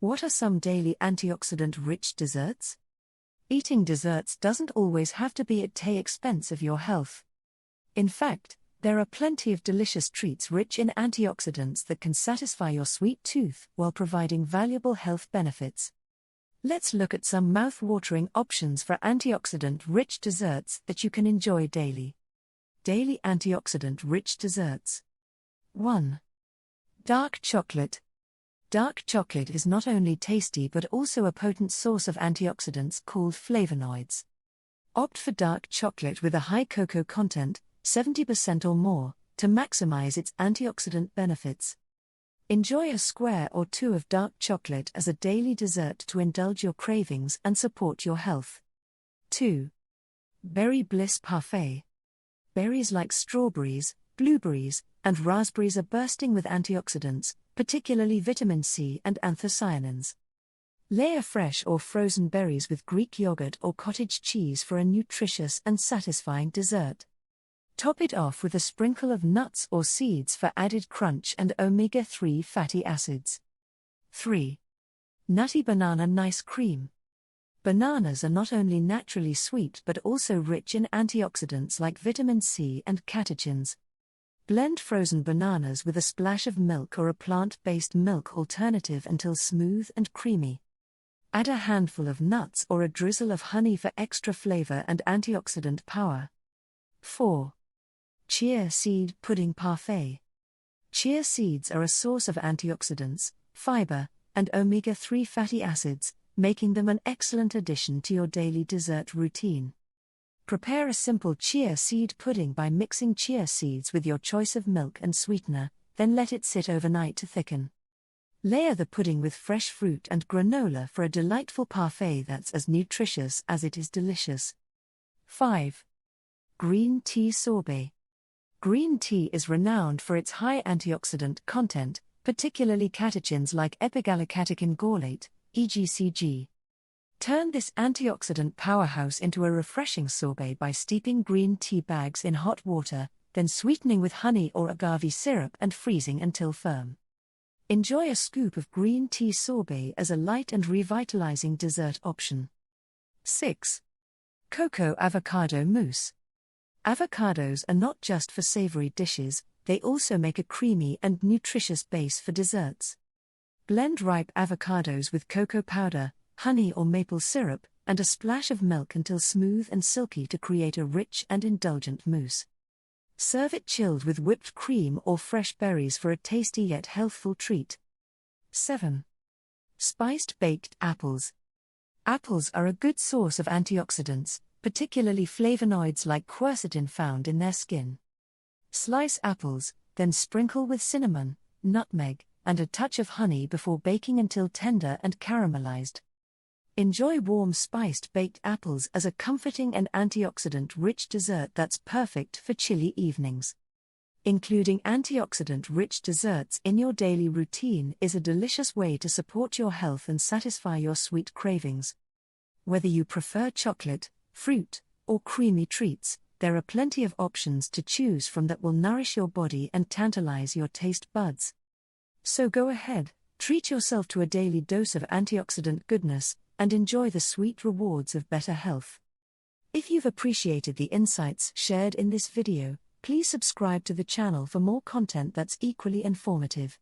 What are some daily antioxidant-rich desserts? Eating desserts doesn't always have to be at the expense of your health. In fact, there are plenty of delicious treats rich in antioxidants that can satisfy your sweet tooth while providing valuable health benefits. Let's look at some mouth-watering options for antioxidant-rich desserts that you can enjoy daily. Daily antioxidant-rich desserts. 1. Dark chocolate. Dark chocolate is not only tasty but also a potent source of antioxidants called flavonoids. Opt for dark chocolate with a high cocoa content, 70% or more, to maximize its antioxidant benefits. Enjoy a square or two of dark chocolate as a daily dessert to indulge your cravings and support your health. 2. Berry Bliss Parfait. Berries like strawberries, blueberries, and raspberries are bursting with antioxidants, particularly vitamin C and anthocyanins. Layer fresh or frozen berries with Greek yogurt or cottage cheese for a nutritious and satisfying dessert. Top it off with a sprinkle of nuts or seeds for added crunch and omega-3 fatty acids. 3. Nutty Banana Nice Cream. Bananas are not only naturally sweet but also rich in antioxidants like vitamin C and catechins. Blend frozen bananas with a splash of milk or a plant-based milk alternative until smooth and creamy. Add a handful of nuts or a drizzle of honey for extra flavor and antioxidant power. 4. Chia Seed Pudding Parfait. Chia seeds are a source of antioxidants, fiber, and omega-3 fatty acids, making them an excellent addition to your daily dessert routine. Prepare a simple chia seed pudding by mixing chia seeds with your choice of milk and sweetener, then let it sit overnight to thicken. Layer the pudding with fresh fruit and granola for a delightful parfait that's as nutritious as it is delicious. 5. Green Tea Sorbet. Green tea is renowned for its high antioxidant content, particularly catechins like epigallocatechin gallate, EGCG. Turn this antioxidant powerhouse into a refreshing sorbet by steeping green tea bags in hot water, then sweetening with honey or agave syrup and freezing until firm. Enjoy a scoop of green tea sorbet as a light and revitalizing dessert option. 6. Cocoa Avocado Mousse. Avocados are not just for savory dishes, they also make a creamy and nutritious base for desserts. Blend ripe avocados with cocoa powder, honey or maple syrup, and a splash of milk until smooth and silky to create a rich and indulgent mousse. Serve it chilled with whipped cream or fresh berries for a tasty yet healthful treat. 7. Spiced baked apples. Apples are a good source of antioxidants, particularly flavonoids like quercetin found in their skin. Slice apples, then sprinkle with cinnamon, nutmeg, and a touch of honey before baking until tender and caramelized. Enjoy warm spiced baked apples as a comforting and antioxidant-rich dessert that's perfect for chilly evenings. Including antioxidant-rich desserts in your daily routine is a delicious way to support your health and satisfy your sweet cravings. Whether you prefer chocolate, fruit, or creamy treats, there are plenty of options to choose from that will nourish your body and tantalize your taste buds. So go ahead, treat yourself to a daily dose of antioxidant goodness, and enjoy the sweet rewards of better health. If you've appreciated the insights shared in this video, please subscribe to the channel for more content that's equally informative.